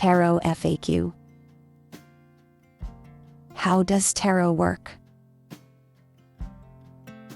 Tarot FAQ. How does tarot work?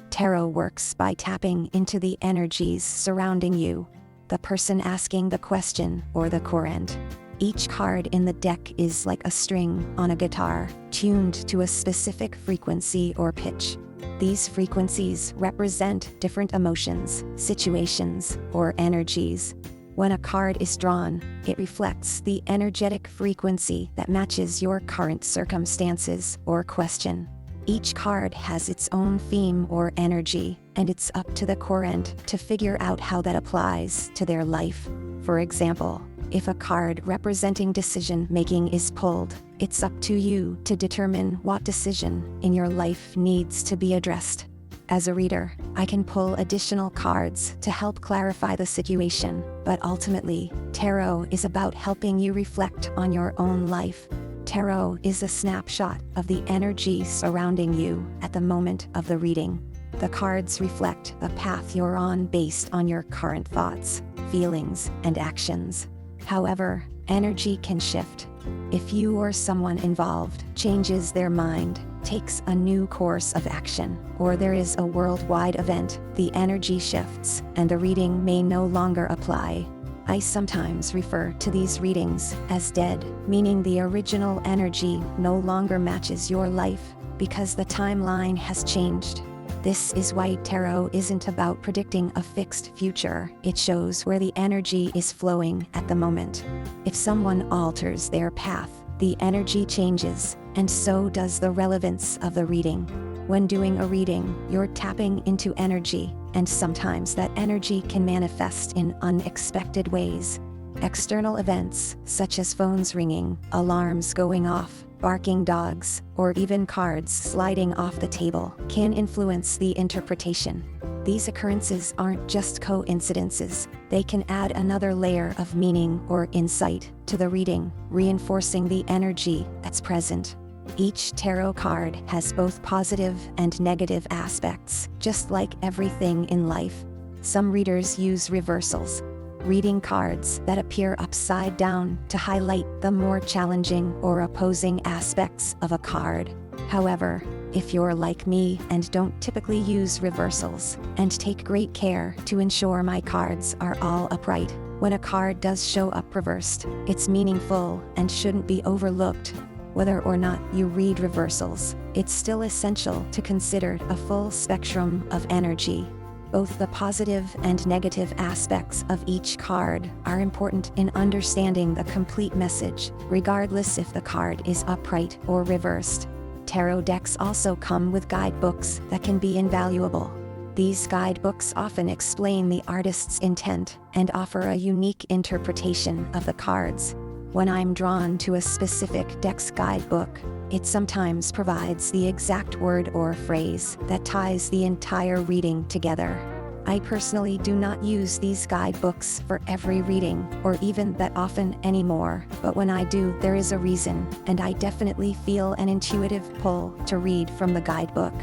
Tarot works by tapping into the energies surrounding you, the person asking the question or the current. Each card in the deck is like a string on a guitar, tuned to a specific frequency or pitch. These frequencies represent different emotions, situations, or energies. When a card is drawn, it reflects the energetic frequency that matches your current circumstances or question. Each card has its own theme or energy, and it's up to the current to figure out how that applies to their life. For example, if a card representing decision-making is pulled, it's up to you to determine what decision in your life needs to be addressed. As a reader, I can pull additional cards to help clarify the situation, but ultimately, tarot is about helping you reflect on your own life. Tarot is a snapshot of the energy surrounding you at the moment of the reading. The cards reflect the path you're on based on your current thoughts, feelings, and actions. However, energy can shift. If you or someone involved changes their mind, takes a new course of action, or there is a worldwide event, the energy shifts, and the reading may no longer apply. I sometimes refer to these readings as dead, meaning the original energy no longer matches your life, because the timeline has changed. This is why tarot isn't about predicting a fixed future, it shows where the energy is flowing at the moment. If someone alters their path, the energy changes, and so does the relevance of the reading. When doing a reading, you're tapping into energy, and sometimes that energy can manifest in unexpected ways. External events, such as phones ringing, alarms going off, barking dogs, or even cards sliding off the table, can influence the interpretation. These occurrences aren't just coincidences, they can add another layer of meaning or insight to the reading, reinforcing the energy that's present. Each tarot card has both positive and negative aspects, just like everything in life. Some readers use reversals, reading cards that appear upside down to highlight the more challenging or opposing aspects of a card. However, if you're like me and don't typically use reversals, and take great care to ensure my cards are all upright, when a card does show up reversed, it's meaningful and shouldn't be overlooked. Whether or not you read reversals, it's still essential to consider a full spectrum of energy. Both the positive and negative aspects of each card are important in understanding the complete message, regardless if the card is upright or reversed. Tarot decks also come with guidebooks that can be invaluable. These guidebooks often explain the artist's intent and offer a unique interpretation of the cards. When I'm drawn to a specific deck's guidebook, it sometimes provides the exact word or phrase that ties the entire reading together. I personally do not use these guidebooks for every reading, or even that often anymore, but when I do, there is a reason, and I definitely feel an intuitive pull to read from the guidebook.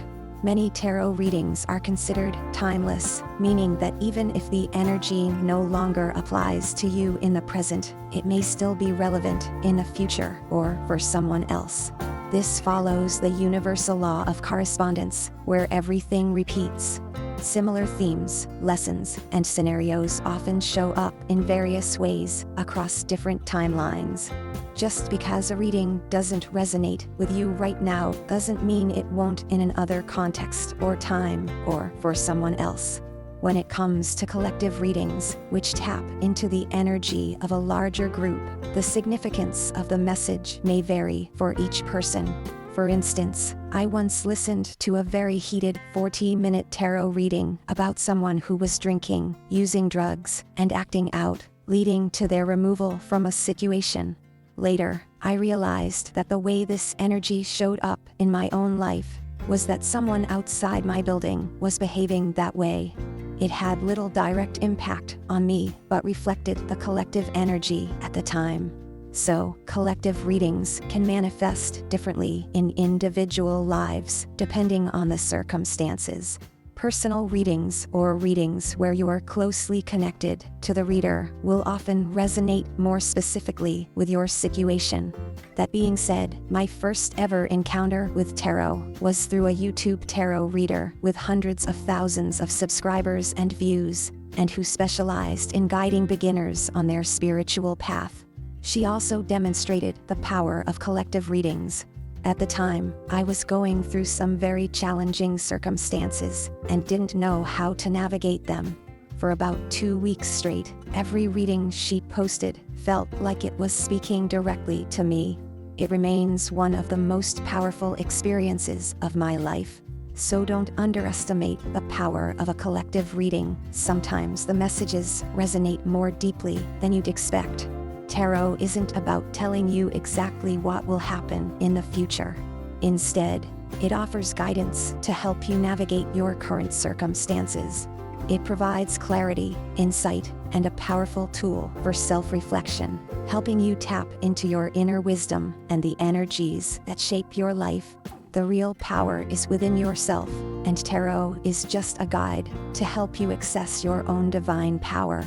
Many tarot readings are considered timeless, meaning that even if the energy no longer applies to you in the present, it may still be relevant in the future or for someone else. This follows the universal law of correspondence, where everything repeats. Similar themes, lessons, and scenarios often show up in various ways across different timelines. Just because a reading doesn't resonate with you right now doesn't mean it won't in another context or time, or for someone else. When it comes to collective readings, which tap into the energy of a larger group, the significance of the message may vary for each person. For instance, I once listened to a very heated 40-minute tarot reading about someone who was drinking, using drugs, and acting out, leading to their removal from a situation. Later, I realized that the way this energy showed up in my own life was that someone outside my building was behaving that way. It had little direct impact on me, but reflected the collective energy at the time. So, collective readings can manifest differently in individual lives, depending on the circumstances. Personal readings, or readings where you are closely connected to the reader, will often resonate more specifically with your situation. That being said, my first ever encounter with tarot was through a YouTube tarot reader with hundreds of thousands of subscribers and views, and who specialized in guiding beginners on their spiritual path. She also demonstrated the power of collective readings. At the time, I was going through some very challenging circumstances and didn't know how to navigate them. For about 2 weeks straight, every reading she posted felt like it was speaking directly to me. It remains one of the most powerful experiences of my life. So don't underestimate the power of a collective reading. Sometimes the messages resonate more deeply than you'd expect. Tarot isn't about telling you exactly what will happen in the future. Instead, it offers guidance to help you navigate your current circumstances. It provides clarity, insight, and a powerful tool for self-reflection, helping you tap into your inner wisdom and the energies that shape your life. The real power is within yourself, and tarot is just a guide to help you access your own divine power.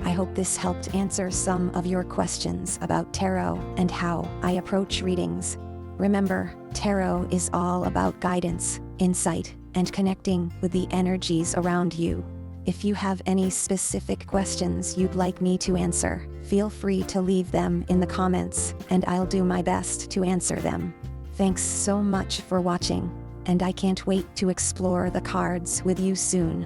I hope this helped answer some of your questions about tarot and how I approach readings. Remember, tarot is all about guidance, insight, and connecting with the energies around you. If you have any specific questions you'd like me to answer, feel free to leave them in the comments, and I'll do my best to answer them. Thanks so much for watching, and I can't wait to explore the cards with you soon.